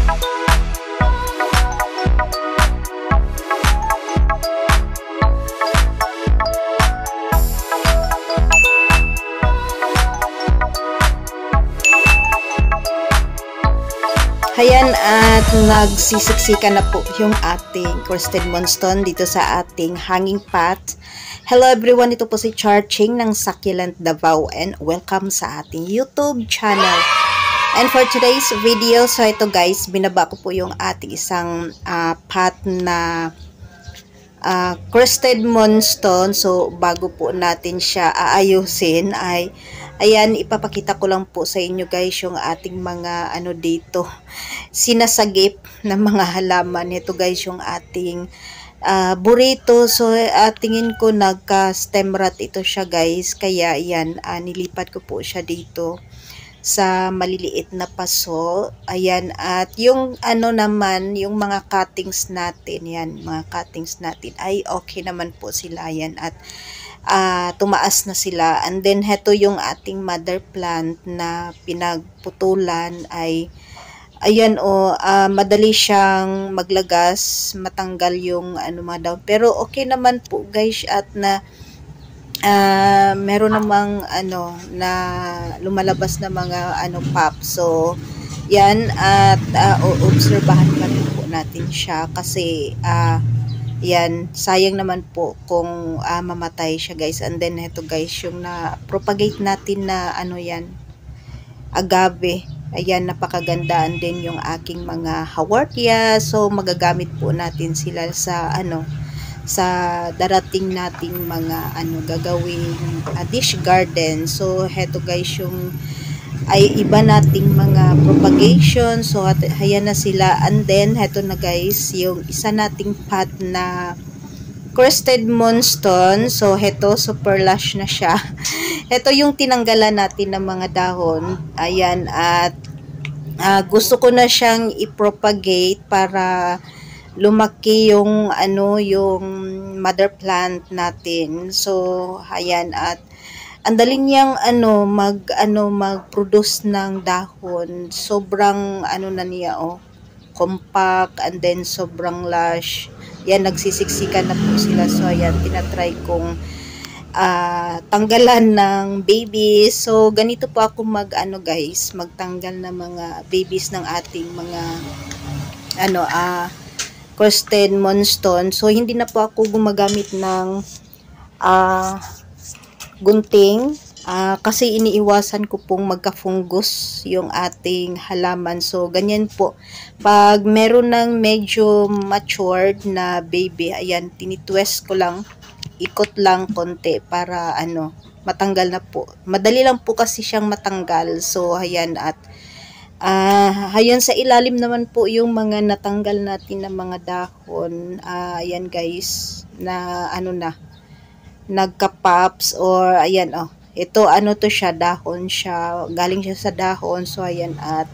Ayan, at nagsisiksikan na po yung ating crusted moonstone dito sa ating hanging pot. Hello everyone, ito po si Charching ng Succulent Davao and welcome sa ating YouTube channel. And for today's video, so ito guys, binaba ko po yung ating isang pot na crusted moonstone. So bago po natin siya aayusin ay ayan, ipapakita ko lang po sa inyo guys yung ating mga dito sinasagip na mga halaman. Ito guys yung ating burrito. So tingin ko nagka-stem rot ito siya guys, kaya yan, nilipat ko po siya dito sa maliliit na paso. Ayan, at yung naman, yung mga cuttings natin, yan, mga cuttings natin ay okay naman po sila yan, at tumaas na sila. And then heto yung ating mother plant na pinagputulan ay ayan madali siyang maglagas, matanggal yung mga daw, pero okay naman po guys, at na meron namang na lumalabas na mga pop. So yan, at obserbahan pa rin po natin siya kasi yan, sayang naman po kung mamatay siya guys. And then ito guys yung na propagate natin na yan, agave. Ayan, napakaganda. And then yung aking mga hawartia, so magagamit po natin sila sa sa darating nating mga gagawing dish garden. So heto guys yung ay iba nating mga propagation. So ayan na sila. And then heto na guys yung isa nating pot na crusted moonstone. So heto, super lush na siya. Heto yung tinanggalan natin ng mga dahon. Ayan, at gusto ko na siyang i-propagate para lumaki yung yung mother plant natin. So ayan, at ang dali niyang mag-produce ng dahon. Sobrang na niya compact, and then sobrang lush. Yan, nagsisiksikan na po sila. So ayan, tinatry kong tanggalan ng babies. So ganito po ako guys, magtanggal ng mga babies ng ating mga crusted moonstone. So hindi na po ako gumagamit ng gunting kasi iniiwasan ko pong magka-fungus yung ating halaman. So ganyan po, pag meron ng medyo matured na baby, ayan, tinitwest ko lang, ikot lang konti para matanggal na po. Madali lang po kasi siyang matanggal. So ayan, at ayan, sa ilalim naman po yung mga natanggal natin na mga dahon. Ayan guys, na nagka-pops, or ayan ito to siya, dahon siya, galing siya sa dahon. So ayan, at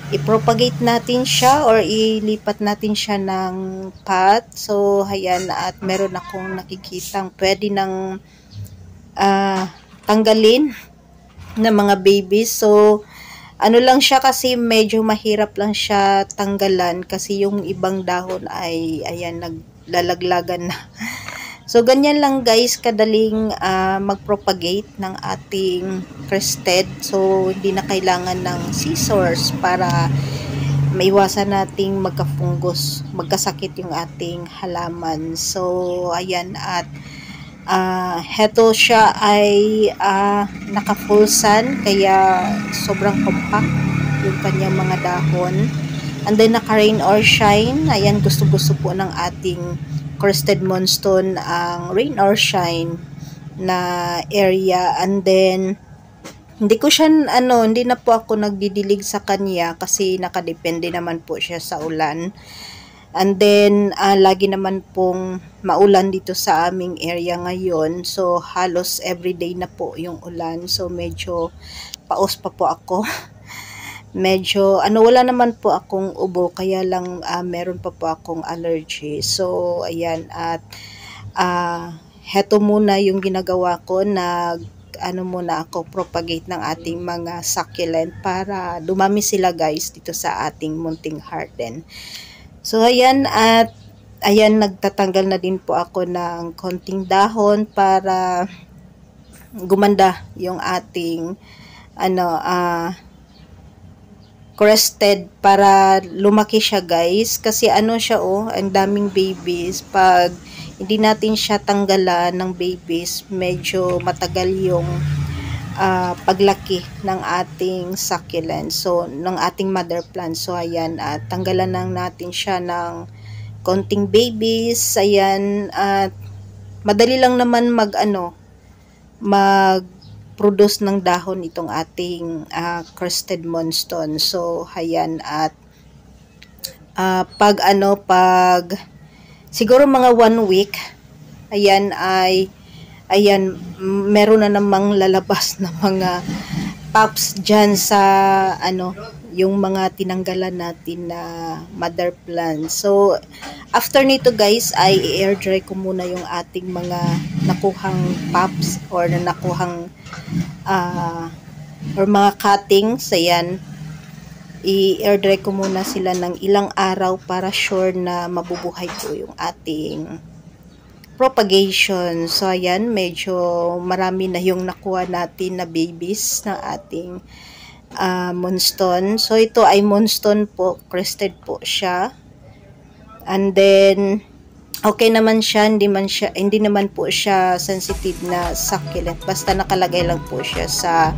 i-propagate natin siya or ilipat natin siya ng pot. So ayan, at meron akong nakikitang pwede nang tanggalin na mga babies. So lang siya, kasi medyo mahirap lang siya tanggalan kasi yung ibang dahon ay ayan, naglalaglagan na. So ganyan lang guys kadaling mag-propagate ng ating crusted. So hindi na kailangan ng scissors para maiwasan nating magka-fungus, magkasakit yung ating halaman. So ayan, at heto siya ay naka-full sun, kaya sobrang compact yung kanyang mga dahon. And then naka-rain or shine. Ayan, gusto-gusto po ng ating crusted moonstone ang rain or shine na area. And then hindi ko siya hindi na po ako nagdidilig sa kanya kasi nakadepende naman po siya sa ulan. And then lagi naman pong maulan dito sa aming area ngayon. So halos everyday na po yung ulan. So medyo paos pa po ako. Medyo wala naman po akong ubo, kaya lang meron pa po akong allergy. So ayan, at heto muna yung ginagawa ko, ano muna ako, propagate ng ating mga succulent para dumami sila guys dito sa ating munting garden. So ayan, at ayan, nagtatanggal na din po ako ng konting dahon para gumanda yung ating crested, para lumaki siya guys, kasi ano siya ang daming babies. Pag hindi natin siya tanggalan ng babies, medyo matagal yung paglaki ng ating succulent, so ng ating mother plant. So ayan, at tanggalan lang natin siya ng konting babies. Ayan, at madali lang naman mag-produce ng dahon itong ating crested moonstone. So ayan, at pag siguro mga 1 week, ayan, meron na namang lalabas na mga pops dyan sa yung mga tinanggalan natin na mother plant. So after nito guys, ay i-air dry ko muna yung ating mga nakuhang pops or nakuhang or mga cuttings. Ayan, i-air dry ko muna sila ng ilang araw para sure na mabubuhay po yung ating propagation. So ayan, medyo marami na yung nakuha natin na babies ng ating moonstone. So ito ay moonstone po, crested po siya. And then okay naman siya, hindi naman po siya sensitive na succulent, basta nakalagay lang po siya sa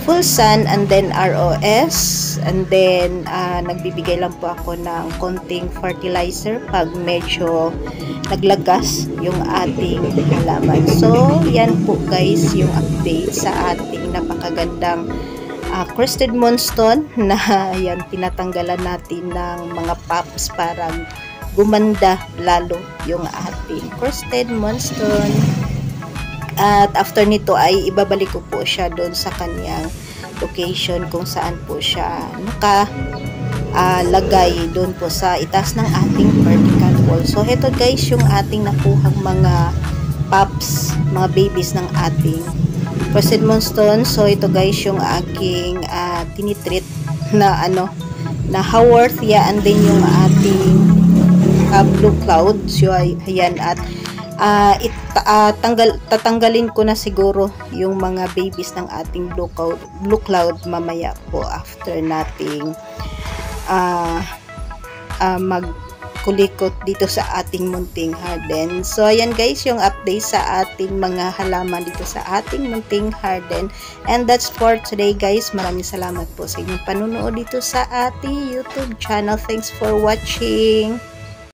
full sun and then ROS, and then nagbibigay lang po ako ng konting fertilizer pag medyo naglagas yung ating halaman. So yan po guys yung update sa ating napakagandang crested moonstone na yan, tinatanggalan natin ng mga pops para gumanda lalo yung ating crested moonstone. At after nito ay ibabalik ko po siya doon sa kanyang location kung saan po siya nakalagay, doon po sa itaas ng ating vertical wall. So ito guys yung ating nakuhang mga pups, mga babies ng ating crested moonstone. So ito guys yung aking tinitreat na na haworthia, and then yung ating blue cloud. So ayan, at tatanggalin ko na siguro yung mga babies ng ating blue cloud mamaya po after nating magkulikot dito sa ating munting garden. So ayan guys yung update sa ating mga halaman dito sa ating munting garden. And that's for today guys. Maraming salamat po sa inyong panunood dito sa ating YouTube channel. Thanks for watching.